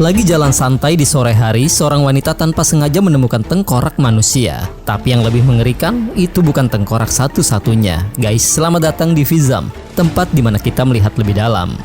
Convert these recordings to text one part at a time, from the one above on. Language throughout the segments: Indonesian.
Lagi jalan santai di sore hari, seorang wanita tanpa sengaja menemukan tengkorak manusia. Tapi yang lebih mengerikan, itu bukan tengkorak satu-satunya. Guys, selamat datang di Vizam, tempat di mana kita melihat lebih dalam.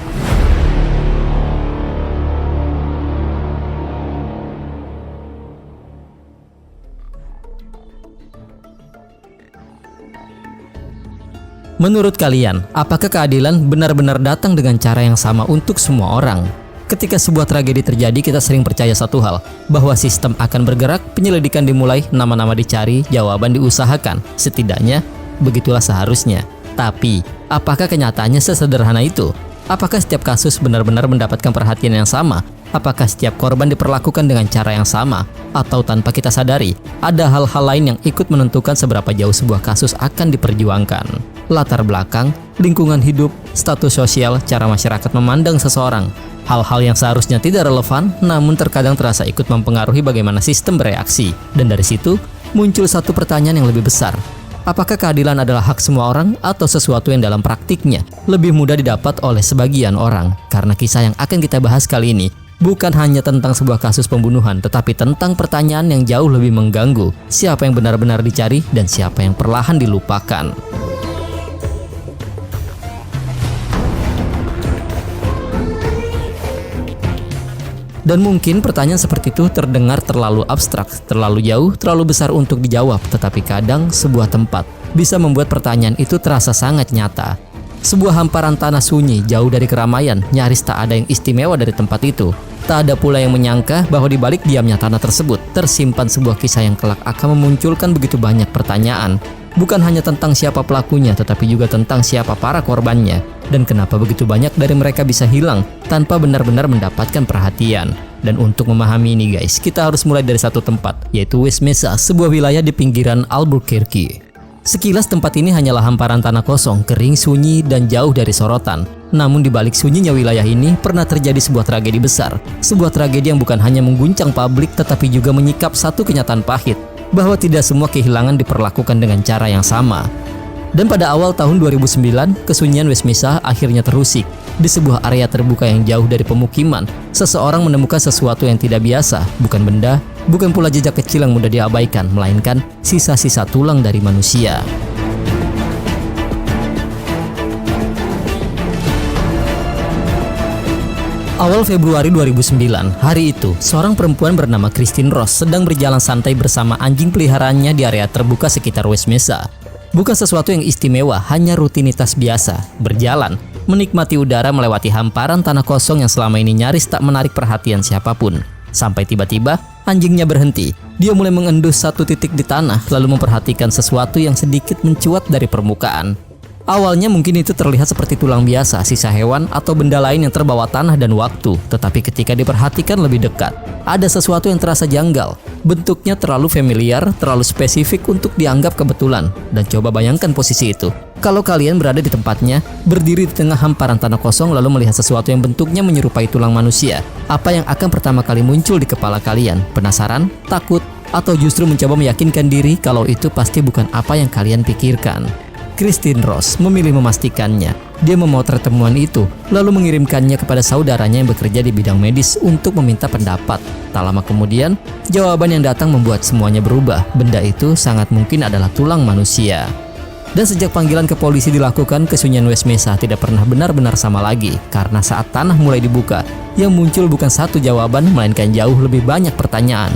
Menurut kalian, apakah keadilan benar-benar datang dengan cara yang sama untuk semua orang? Ketika sebuah tragedi terjadi, kita sering percaya satu hal, bahwa sistem akan bergerak, penyelidikan dimulai, nama-nama dicari, jawaban diusahakan. Setidaknya, begitulah seharusnya. Tapi, apakah kenyataannya sesederhana itu? Apakah setiap kasus benar-benar mendapatkan perhatian yang sama? Apakah setiap korban diperlakukan dengan cara yang sama? Atau tanpa kita sadari, ada hal-hal lain yang ikut menentukan seberapa jauh sebuah kasus akan diperjuangkan? Latar belakang, lingkungan hidup, status sosial, cara masyarakat memandang seseorang. Hal-hal yang seharusnya tidak relevan, namun terkadang terasa ikut mempengaruhi bagaimana sistem bereaksi. Dan dari situ, muncul satu pertanyaan yang lebih besar. Apakah keadilan adalah hak semua orang atau sesuatu yang dalam praktiknya lebih mudah didapat oleh sebagian orang? Karena kisah yang akan kita bahas kali ini bukan hanya tentang sebuah kasus pembunuhan, tetapi tentang pertanyaan yang jauh lebih mengganggu. Siapa yang benar-benar dicari dan siapa yang perlahan dilupakan? Dan mungkin pertanyaan seperti itu terdengar terlalu abstrak, terlalu jauh, terlalu besar untuk dijawab. Tetapi kadang sebuah tempat bisa membuat pertanyaan itu terasa sangat nyata. Sebuah hamparan tanah sunyi, jauh dari keramaian, nyaris tak ada yang istimewa dari tempat itu. Tak ada pula yang menyangka bahwa di balik diamnya tanah tersebut tersimpan sebuah kisah yang kelak akan memunculkan begitu banyak pertanyaan. Bukan hanya tentang siapa pelakunya, tetapi juga tentang siapa para korbannya. Dan kenapa begitu banyak dari mereka bisa hilang tanpa benar-benar mendapatkan perhatian. Dan untuk memahami ini guys, kita harus mulai dari satu tempat, yaitu West Mesa, sebuah wilayah di pinggiran Albuquerque. Sekilas tempat ini hanyalah hamparan tanah kosong, kering, sunyi, dan jauh dari sorotan. Namun di balik sunyinya wilayah ini pernah terjadi sebuah tragedi besar. Sebuah tragedi yang bukan hanya mengguncang publik, tetapi juga menyikap satu kenyataan pahit, bahwa tidak semua kehilangan diperlakukan dengan cara yang sama. Dan pada awal tahun 2009, kesunyian West Mesa akhirnya terusik. Di sebuah area terbuka yang jauh dari pemukiman, seseorang menemukan sesuatu yang tidak biasa, bukan benda, bukan pula jejak kecil yang mudah diabaikan, melainkan sisa-sisa tulang dari manusia. Awal Februari 2009, hari itu, seorang perempuan bernama Christine Ross sedang berjalan santai bersama anjing peliharaannya di area terbuka sekitar West Mesa. Bukan sesuatu yang istimewa, hanya rutinitas biasa, berjalan, menikmati udara melewati hamparan tanah kosong yang selama ini nyaris tak menarik perhatian siapapun. Sampai tiba-tiba, anjingnya berhenti. Dia mulai mengendus satu titik di tanah, lalu memperhatikan sesuatu yang sedikit mencuat dari permukaan. Awalnya mungkin itu terlihat seperti tulang biasa, sisa hewan, atau benda lain yang terbawa tanah dan waktu. Tetapi ketika diperhatikan lebih dekat, ada sesuatu yang terasa janggal. Bentuknya terlalu familiar, terlalu spesifik untuk dianggap kebetulan. Dan coba bayangkan posisi itu. Kalau kalian berada di tempatnya, berdiri di tengah hamparan tanah kosong lalu melihat sesuatu yang bentuknya menyerupai tulang manusia. Apa yang akan pertama kali muncul di kepala kalian? Penasaran? Takut? Atau justru mencoba meyakinkan diri kalau itu pasti bukan apa yang kalian pikirkan? Christine Ross memilih memastikannya. Dia memotret temuan itu, lalu mengirimkannya kepada saudaranya yang bekerja di bidang medis untuk meminta pendapat. Tak lama kemudian, jawaban yang datang membuat semuanya berubah. Benda itu sangat mungkin adalah tulang manusia. Dan sejak panggilan ke polisi dilakukan, kesunyian West Mesa tidak pernah benar-benar sama lagi. Karena saat tanah mulai dibuka, yang muncul bukan satu jawaban, melainkan jauh lebih banyak pertanyaan.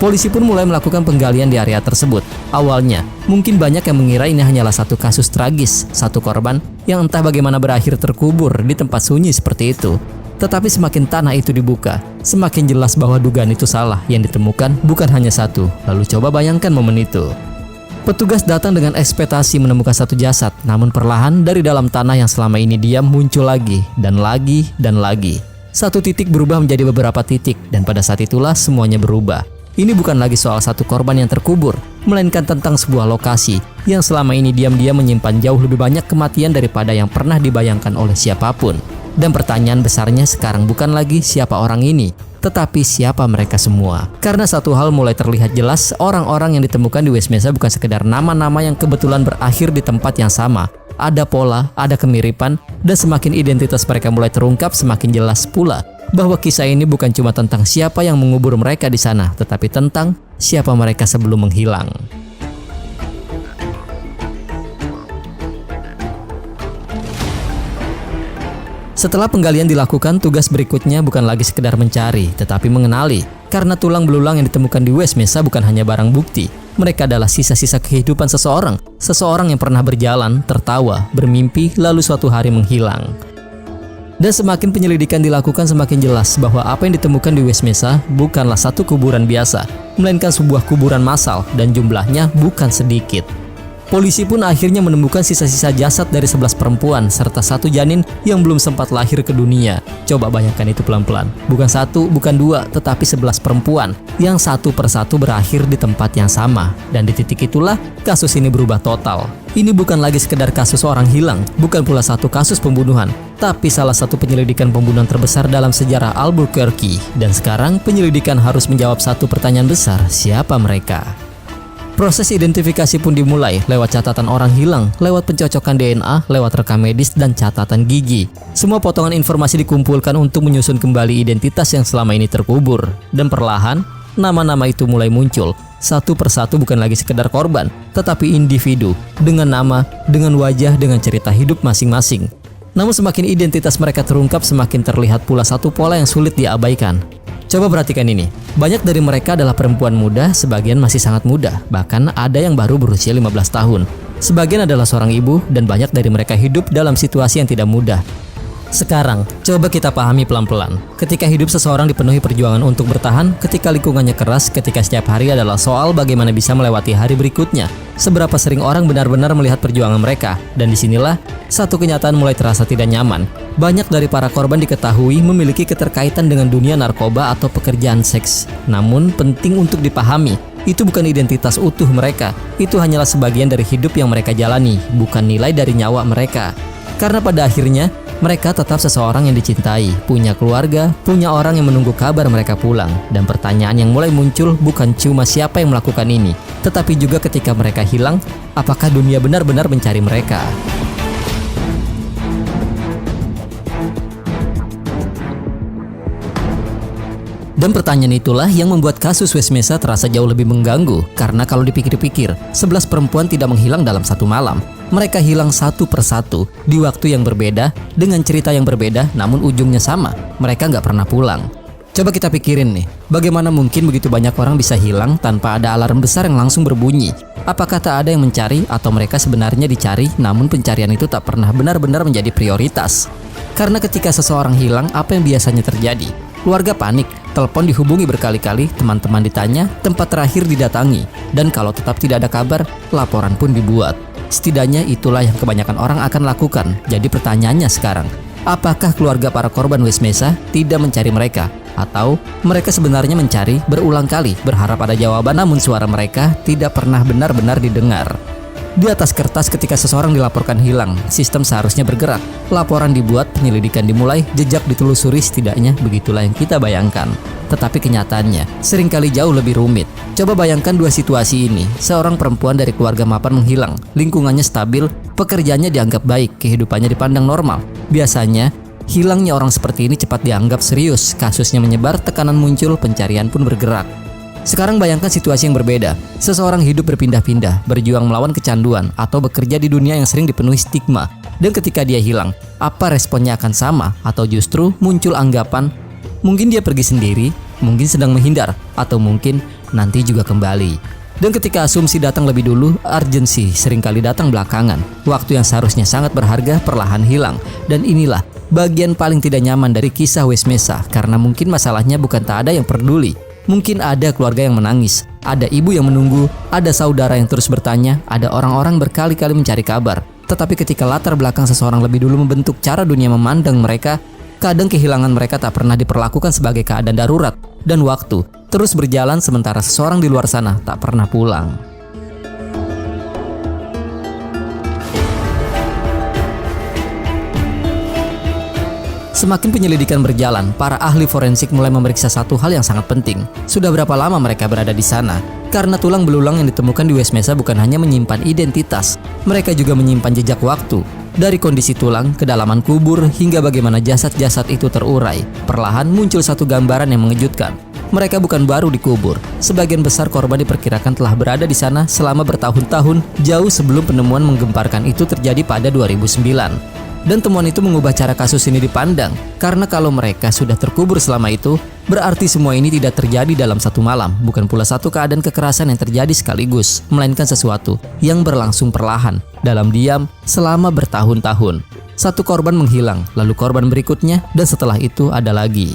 Polisi pun mulai melakukan penggalian di area tersebut. Awalnya, mungkin banyak yang mengira ini hanyalah satu kasus tragis, satu korban yang entah bagaimana berakhir terkubur di tempat sunyi seperti itu. Tetapi semakin tanah itu dibuka, semakin jelas bahwa dugaan itu salah. Yang ditemukan bukan hanya satu. Lalu coba bayangkan momen itu. Petugas datang dengan ekspektasi menemukan satu jasad, namun perlahan dari dalam tanah yang selama ini diam muncul lagi, dan lagi, dan lagi. Satu titik berubah menjadi beberapa titik, dan pada saat itulah semuanya berubah. Ini bukan lagi soal satu korban yang terkubur, melainkan tentang sebuah lokasi yang selama ini diam-diam menyimpan jauh lebih banyak kematian daripada yang pernah dibayangkan oleh siapapun. Dan pertanyaan besarnya sekarang bukan lagi siapa orang ini, tetapi siapa mereka semua. Karena satu hal mulai terlihat jelas, orang-orang yang ditemukan di West Mesa bukan sekedar nama-nama yang kebetulan berakhir di tempat yang sama. Ada pola, ada kemiripan, dan semakin identitas mereka mulai terungkap, semakin jelas pula bahwa kisah ini bukan cuma tentang siapa yang mengubur mereka di sana, tetapi tentang siapa mereka sebelum menghilang. Setelah penggalian dilakukan, tugas berikutnya bukan lagi sekedar mencari, tetapi mengenali. Karena tulang belulang yang ditemukan di West Mesa bukan hanya barang bukti. Mereka adalah sisa-sisa kehidupan seseorang. Seseorang yang pernah berjalan, tertawa, bermimpi, lalu suatu hari menghilang. Dan semakin penyelidikan dilakukan, semakin jelas bahwa apa yang ditemukan di West Mesa bukanlah satu kuburan biasa, melainkan sebuah kuburan massal dan jumlahnya bukan sedikit. Polisi pun akhirnya menemukan sisa-sisa jasad dari 11 perempuan serta 1 janin yang belum sempat lahir ke dunia. Coba bayangkan itu pelan-pelan. Bukan 1, bukan 2, tetapi 11 perempuan yang satu persatu berakhir di tempat yang sama. Dan di titik itulah kasus ini berubah total. Ini bukan lagi sekedar kasus orang hilang, bukan pula satu kasus pembunuhan, tapi salah satu penyelidikan pembunuhan terbesar dalam sejarah Albuquerque. Dan sekarang penyelidikan harus menjawab satu pertanyaan besar, siapa mereka? Proses identifikasi pun dimulai lewat catatan orang hilang, lewat pencocokan DNA, lewat rekam medis, dan catatan gigi. Semua potongan informasi dikumpulkan untuk menyusun kembali identitas yang selama ini terkubur. Dan perlahan, nama-nama itu mulai muncul. Satu persatu bukan lagi sekedar korban, tetapi individu, dengan nama, dengan wajah, dengan cerita hidup masing-masing. Namun semakin identitas mereka terungkap, semakin terlihat pula satu pola yang sulit diabaikan. Coba perhatikan ini, banyak dari mereka adalah perempuan muda, sebagian masih sangat muda, bahkan ada yang baru berusia 15 tahun. Sebagian adalah seorang ibu, dan banyak dari mereka hidup dalam situasi yang tidak mudah. Sekarang, coba kita pahami pelan-pelan. Ketika hidup seseorang dipenuhi perjuangan untuk bertahan, ketika lingkungannya keras, ketika setiap hari adalah soal bagaimana bisa melewati hari berikutnya. Seberapa sering orang benar-benar melihat perjuangan mereka, dan disinilah satu kenyataan mulai terasa tidak nyaman. Banyak dari para korban diketahui memiliki keterkaitan dengan dunia narkoba atau pekerjaan seks. Namun penting untuk dipahami, itu bukan identitas utuh mereka. Itu hanyalah sebagian dari hidup yang mereka jalani, bukan nilai dari nyawa mereka. Karena pada akhirnya, mereka tetap seseorang yang dicintai, punya keluarga, punya orang yang menunggu kabar mereka pulang. Dan pertanyaan yang mulai muncul bukan cuma siapa yang melakukan ini, tetapi juga ketika mereka hilang, apakah dunia benar-benar mencari mereka? Dan pertanyaan itulah yang membuat kasus West Mesa terasa jauh lebih mengganggu. Karena kalau dipikir-pikir, 11 perempuan tidak menghilang dalam satu malam. Mereka hilang satu persatu, di waktu yang berbeda, dengan cerita yang berbeda, namun ujungnya sama. Mereka nggak pernah pulang. Coba kita pikirin nih, bagaimana mungkin begitu banyak orang bisa hilang tanpa ada alarm besar yang langsung berbunyi? Apakah tak ada yang mencari atau mereka sebenarnya dicari, namun pencarian itu tak pernah benar-benar menjadi prioritas? Karena ketika seseorang hilang, apa yang biasanya terjadi? Keluarga panik, telepon dihubungi berkali-kali, teman-teman ditanya, tempat terakhir didatangi, dan kalau tetap tidak ada kabar, laporan pun dibuat. Setidaknya itulah yang kebanyakan orang akan lakukan. Jadi pertanyaannya sekarang, apakah keluarga para korban West Mesa tidak mencari mereka? Atau mereka sebenarnya mencari berulang kali, berharap ada jawaban, namun suara mereka tidak pernah benar-benar didengar? Di atas kertas ketika seseorang dilaporkan hilang, sistem seharusnya bergerak. Laporan dibuat, penyelidikan dimulai, jejak ditelusuri, setidaknya begitulah yang kita bayangkan. Tetapi kenyataannya seringkali jauh lebih rumit. Coba bayangkan dua situasi ini. Seorang perempuan dari keluarga mapan menghilang, lingkungannya stabil, pekerjaannya dianggap baik, kehidupannya dipandang normal. Biasanya, hilangnya orang seperti ini cepat dianggap serius, kasusnya menyebar, tekanan muncul, pencarian pun bergerak. Sekarang bayangkan situasi yang berbeda. Seseorang hidup berpindah-pindah, berjuang melawan kecanduan, atau bekerja di dunia yang sering dipenuhi stigma. Dan ketika dia hilang, apa responnya akan sama? Atau justru muncul anggapan, mungkin dia pergi sendiri, mungkin sedang menghindar, atau mungkin nanti juga kembali. Dan ketika asumsi datang lebih dulu, urgensi seringkali datang belakangan. Waktu yang seharusnya sangat berharga perlahan hilang. Dan inilah bagian paling tidak nyaman dari kisah West Mesa, karena mungkin masalahnya bukan tak ada yang peduli. Mungkin ada keluarga yang menangis, ada ibu yang menunggu, ada saudara yang terus bertanya, ada orang-orang berkali-kali mencari kabar. Tetapi ketika latar belakang seseorang lebih dulu membentuk cara dunia memandang mereka, kadang kehilangan mereka tak pernah diperlakukan sebagai keadaan darurat. Dan waktu terus berjalan sementara seseorang di luar sana tak pernah pulang. Semakin penyelidikan berjalan, para ahli forensik mulai memeriksa satu hal yang sangat penting. Sudah berapa lama mereka berada di sana? Karena tulang belulang yang ditemukan di West Mesa bukan hanya menyimpan identitas, mereka juga menyimpan jejak waktu. Dari kondisi tulang, kedalaman kubur, hingga bagaimana jasad-jasad itu terurai, perlahan muncul satu gambaran yang mengejutkan. Mereka bukan baru dikubur. Sebagian besar korban diperkirakan telah berada di sana selama bertahun-tahun, jauh sebelum penemuan menggemparkan itu terjadi pada 2009. Dan temuan itu mengubah cara kasus ini dipandang, karena kalau mereka sudah terkubur selama itu, berarti semua ini tidak terjadi dalam satu malam, bukan pula satu keadaan kekerasan yang terjadi sekaligus, melainkan sesuatu yang berlangsung perlahan, dalam diam, selama bertahun-tahun. Satu korban menghilang, lalu korban berikutnya, dan setelah itu ada lagi.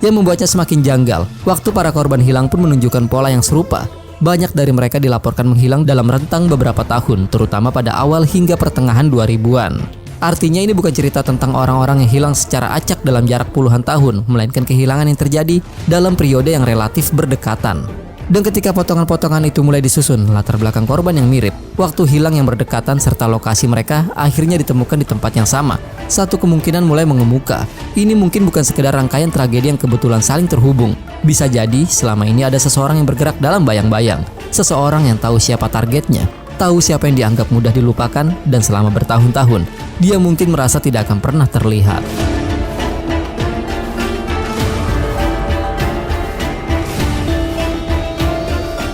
Yang membuatnya semakin janggal, waktu para korban hilang pun menunjukkan pola yang serupa. Banyak dari mereka dilaporkan menghilang dalam rentang beberapa tahun, terutama pada awal hingga pertengahan 2000-an. Artinya ini bukan cerita tentang orang-orang yang hilang secara acak dalam jarak puluhan tahun, melainkan kehilangan yang terjadi dalam periode yang relatif berdekatan. Dan ketika potongan-potongan itu mulai disusun, latar belakang korban yang mirip, waktu hilang yang berdekatan serta lokasi mereka akhirnya ditemukan di tempat yang sama. Satu kemungkinan mulai mengemuka. Ini mungkin bukan sekedar rangkaian tragedi yang kebetulan saling terhubung. Bisa jadi selama ini ada seseorang yang bergerak dalam bayang-bayang. Seseorang yang tahu siapa targetnya, tahu siapa yang dianggap mudah dilupakan, dan selama bertahun-tahun, dia mungkin merasa tidak akan pernah terlihat.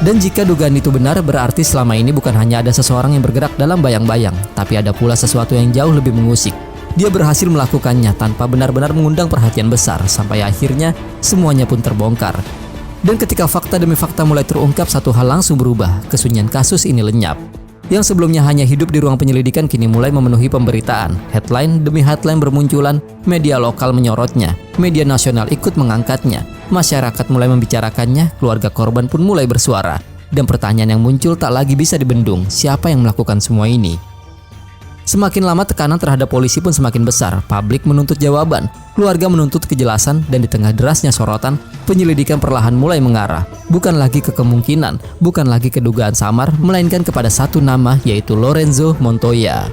Dan jika dugaan itu benar, berarti selama ini bukan hanya ada seseorang yang bergerak dalam bayang-bayang, tapi ada pula sesuatu yang jauh lebih mengusik. Dia berhasil melakukannya tanpa benar-benar mengundang perhatian besar, sampai akhirnya semuanya pun terbongkar. Dan ketika fakta demi fakta mulai terungkap, satu hal langsung berubah, kesunyian kasus ini lenyap. Yang sebelumnya hanya hidup di ruang penyelidikan kini mulai memenuhi pemberitaan. Headline demi headline bermunculan, media lokal menyorotnya, media nasional ikut mengangkatnya, masyarakat mulai membicarakannya, keluarga korban pun mulai bersuara. Dan pertanyaan yang muncul tak lagi bisa dibendung, siapa yang melakukan semua ini? Semakin lama tekanan terhadap polisi pun semakin besar, publik menuntut jawaban, keluarga menuntut kejelasan, dan di tengah derasnya sorotan, penyelidikan perlahan mulai mengarah. Bukan lagi ke kemungkinan, bukan lagi ke dugaan samar, melainkan kepada satu nama, yaitu Lorenzo Montoya.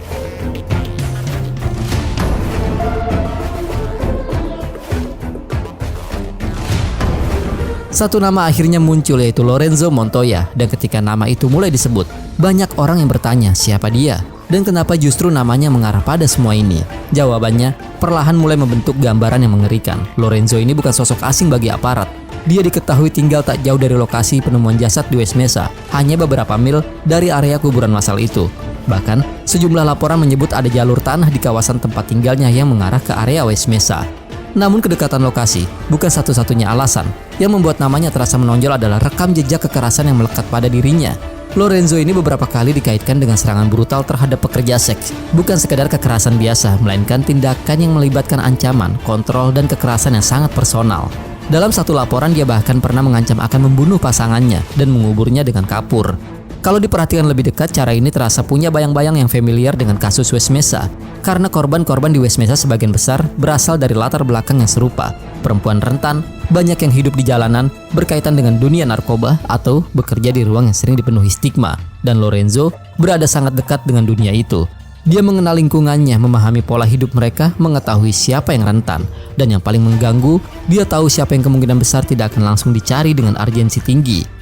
Satu nama akhirnya muncul, yaitu Lorenzo Montoya, dan ketika nama itu mulai disebut, banyak orang yang bertanya siapa dia, dan kenapa justru namanya mengarah pada semua ini. Jawabannya, perlahan mulai membentuk gambaran yang mengerikan. Lorenzo ini bukan sosok asing bagi aparat. Dia diketahui tinggal tak jauh dari lokasi penemuan jasad di West Mesa, hanya beberapa mil dari area kuburan massal itu. Bahkan, sejumlah laporan menyebut ada jalur tanah di kawasan tempat tinggalnya yang mengarah ke area West Mesa. Namun kedekatan lokasi bukan satu-satunya alasan. Yang membuat namanya terasa menonjol adalah rekam jejak kekerasan yang melekat pada dirinya. Lorenzo ini beberapa kali dikaitkan dengan serangan brutal terhadap pekerja seks. Bukan sekadar kekerasan biasa, melainkan tindakan yang melibatkan ancaman, kontrol, dan kekerasan yang sangat personal. Dalam satu laporan, dia bahkan pernah mengancam akan membunuh pasangannya dan menguburnya dengan kapur. Kalau diperhatikan lebih dekat, cara ini terasa punya bayang-bayang yang familiar dengan kasus West Mesa. Karena korban-korban di West Mesa sebagian besar berasal dari latar belakang yang serupa. Perempuan rentan, banyak yang hidup di jalanan, berkaitan dengan dunia narkoba, atau bekerja di ruang yang sering dipenuhi stigma. Dan Lorenzo berada sangat dekat dengan dunia itu. Dia mengenal lingkungannya, memahami pola hidup mereka, mengetahui siapa yang rentan. Dan yang paling mengganggu, dia tahu siapa yang kemungkinan besar tidak akan langsung dicari dengan urgensi tinggi.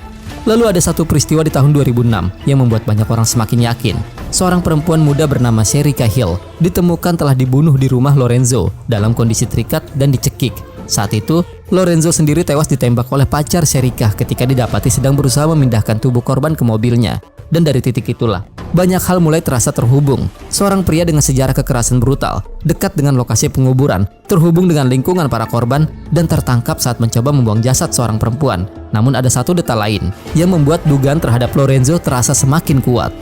Lalu ada satu peristiwa di tahun 2006 yang membuat banyak orang semakin yakin. Seorang perempuan muda bernama Sherika Hill ditemukan telah dibunuh di rumah Lorenzo dalam kondisi terikat dan dicekik. Saat itu, Lorenzo sendiri tewas ditembak oleh pacar Sherika ketika didapati sedang berusaha memindahkan tubuh korban ke mobilnya. Dan dari titik itulah, banyak hal mulai terasa terhubung. Seorang pria dengan sejarah kekerasan brutal, dekat dengan lokasi penguburan, terhubung dengan lingkungan para korban, dan tertangkap saat mencoba membuang jasad seorang perempuan. Namun ada satu detail lain yang membuat dugaan terhadap Lorenzo terasa semakin kuat.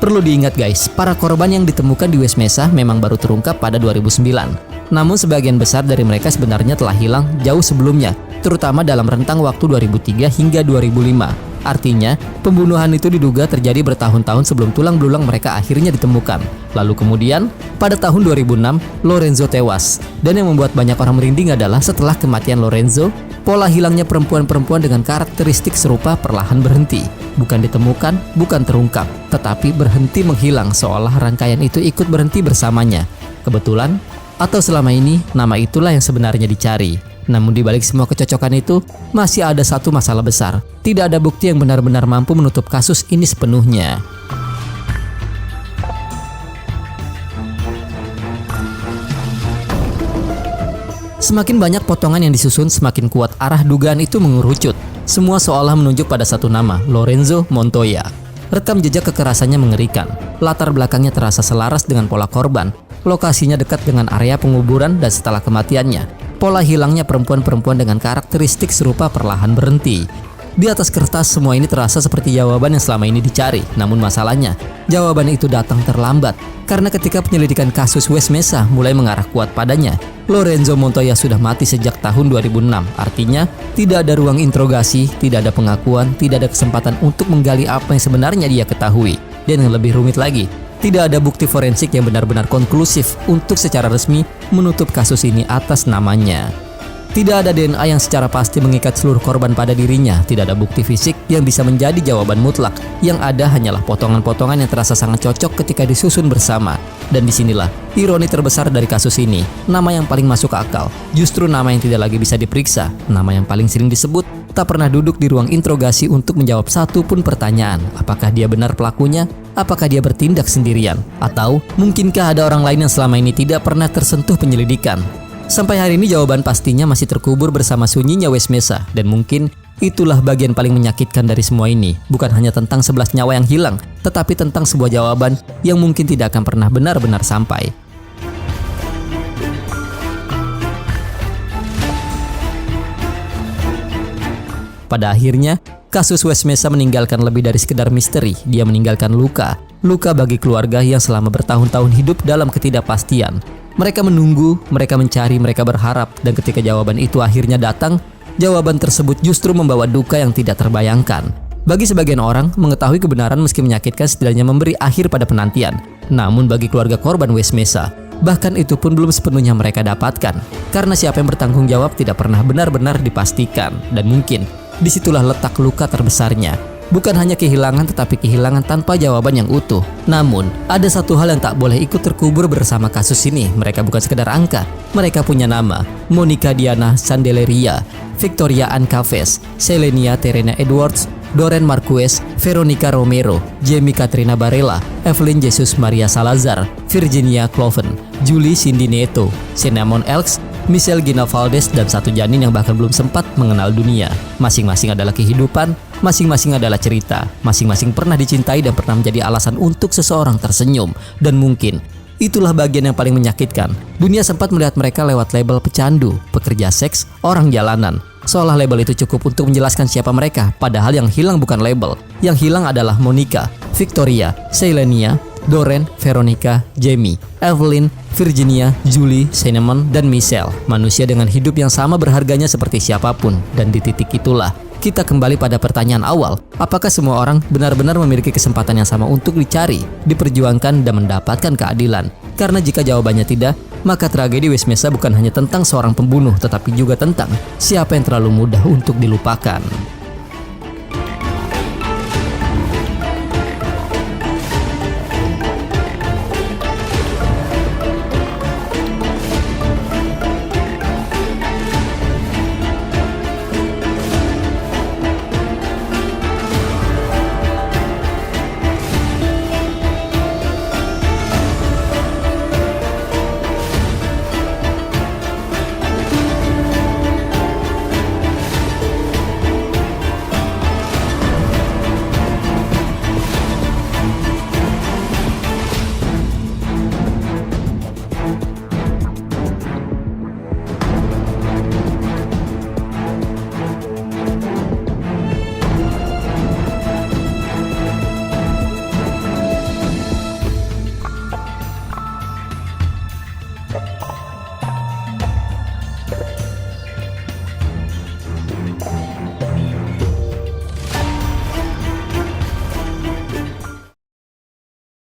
Perlu diingat guys, para korban yang ditemukan di West Mesa memang baru terungkap pada 2009. Namun sebagian besar dari mereka sebenarnya telah hilang jauh sebelumnya, terutama dalam rentang waktu 2003 hingga 2005. Artinya, pembunuhan itu diduga terjadi bertahun-tahun sebelum tulang belulang mereka akhirnya ditemukan. Lalu kemudian, pada tahun 2006, Lorenzo tewas. Dan yang membuat banyak orang merinding adalah setelah kematian Lorenzo, pola hilangnya perempuan-perempuan dengan karakteristik serupa perlahan berhenti. Bukan ditemukan, bukan terungkap, tetapi berhenti menghilang seolah rangkaian itu ikut berhenti bersamanya. Kebetulan, atau selama ini, nama itulah yang sebenarnya dicari. Namun di balik semua kecocokan itu, masih ada satu masalah besar. Tidak ada bukti yang benar-benar mampu menutup kasus ini sepenuhnya. Semakin banyak potongan yang disusun, semakin kuat arah dugaan itu mengerucut. Semua seolah menunjuk pada satu nama, Lorenzo Montoya. Rekam jejak kekerasannya mengerikan. Latar belakangnya terasa selaras dengan pola korban. Lokasinya dekat dengan area penguburan dan setelah kematiannya. Pola hilangnya perempuan-perempuan dengan karakteristik serupa perlahan berhenti. Di atas kertas semua ini terasa seperti jawaban yang selama ini dicari. Namun masalahnya, jawaban itu datang terlambat. Karena ketika penyelidikan kasus West Mesa mulai mengarah kuat padanya, Lorenzo Montoya sudah mati sejak tahun 2006. Artinya, tidak ada ruang interogasi, tidak ada pengakuan, tidak ada kesempatan untuk menggali apa yang sebenarnya dia ketahui. Dan yang lebih rumit lagi, tidak ada bukti forensik yang benar-benar konklusif untuk secara resmi menutup kasus ini atas namanya. Tidak ada DNA yang secara pasti mengikat seluruh korban pada dirinya. Tidak ada bukti fisik yang bisa menjadi jawaban mutlak. Yang ada hanyalah potongan-potongan yang terasa sangat cocok ketika disusun bersama. Dan disinilah ironi terbesar dari kasus ini. Nama yang paling masuk akal, justru nama yang tidak lagi bisa diperiksa. Nama yang paling sering disebut, tak pernah duduk di ruang interogasi untuk menjawab satu pun pertanyaan. Apakah dia benar pelakunya? Apakah dia bertindak sendirian? Atau mungkinkah ada orang lain yang selama ini tidak pernah tersentuh penyelidikan? Sampai hari ini jawaban pastinya masih terkubur bersama sunyinya West Mesa. Dan mungkin itulah bagian paling menyakitkan dari semua ini. Bukan hanya tentang 11 nyawa yang hilang, tetapi tentang sebuah jawaban yang mungkin tidak akan pernah benar-benar sampai. Pada akhirnya, kasus West Mesa meninggalkan lebih dari sekedar misteri. Dia meninggalkan luka. Luka bagi keluarga yang selama bertahun-tahun hidup dalam ketidakpastian. Mereka menunggu, mereka mencari, mereka berharap, dan ketika jawaban itu akhirnya datang, jawaban tersebut justru membawa duka yang tidak terbayangkan. Bagi sebagian orang, mengetahui kebenaran meski menyakitkan setidaknya memberi akhir pada penantian. Namun bagi keluarga korban West Mesa, bahkan itu pun belum sepenuhnya mereka dapatkan. Karena siapa yang bertanggung jawab tidak pernah benar-benar dipastikan. Dan mungkin, disitulah letak luka terbesarnya. Bukan hanya kehilangan, tetapi kehilangan tanpa jawaban yang utuh. Namun, ada satu hal yang tak boleh ikut terkubur bersama kasus ini. Mereka bukan sekedar angka. Mereka punya nama. Monica Diana Sandeleria, Victoria Ann Caves, Selenia Terena Edwards, Doreen Marquez, Veronica Romero, Jamie Katrina Barella, Evelyn Jesus Maria Salazar, Virginia Cloven, Julie Cindy Neto, Cinnamon Elks, Michelle Gina Valdez, dan satu janin yang bahkan belum sempat mengenal dunia. Masing-masing adalah kehidupan, masing-masing adalah cerita, masing-masing pernah dicintai dan pernah menjadi alasan untuk seseorang tersenyum. Dan mungkin itulah bagian yang paling menyakitkan. Dunia sempat melihat mereka lewat label pecandu, pekerja seks, orang jalanan. Seolah label itu cukup untuk menjelaskan siapa mereka, padahal yang hilang bukan label. Yang hilang adalah Monica, Victoria, Selenia, Doreen, Veronica, Jamie, Evelyn, Virginia, Julie, Cinnamon, dan Michelle. Manusia dengan hidup yang sama berharganya seperti siapapun. Dan di titik itulah kita kembali pada pertanyaan awal. Apakah semua orang benar-benar memiliki kesempatan yang sama untuk dicari, diperjuangkan, dan mendapatkan keadilan? Karena jika jawabannya tidak, maka tragedi West Mesa bukan hanya tentang seorang pembunuh, tetapi juga tentang siapa yang terlalu mudah untuk dilupakan.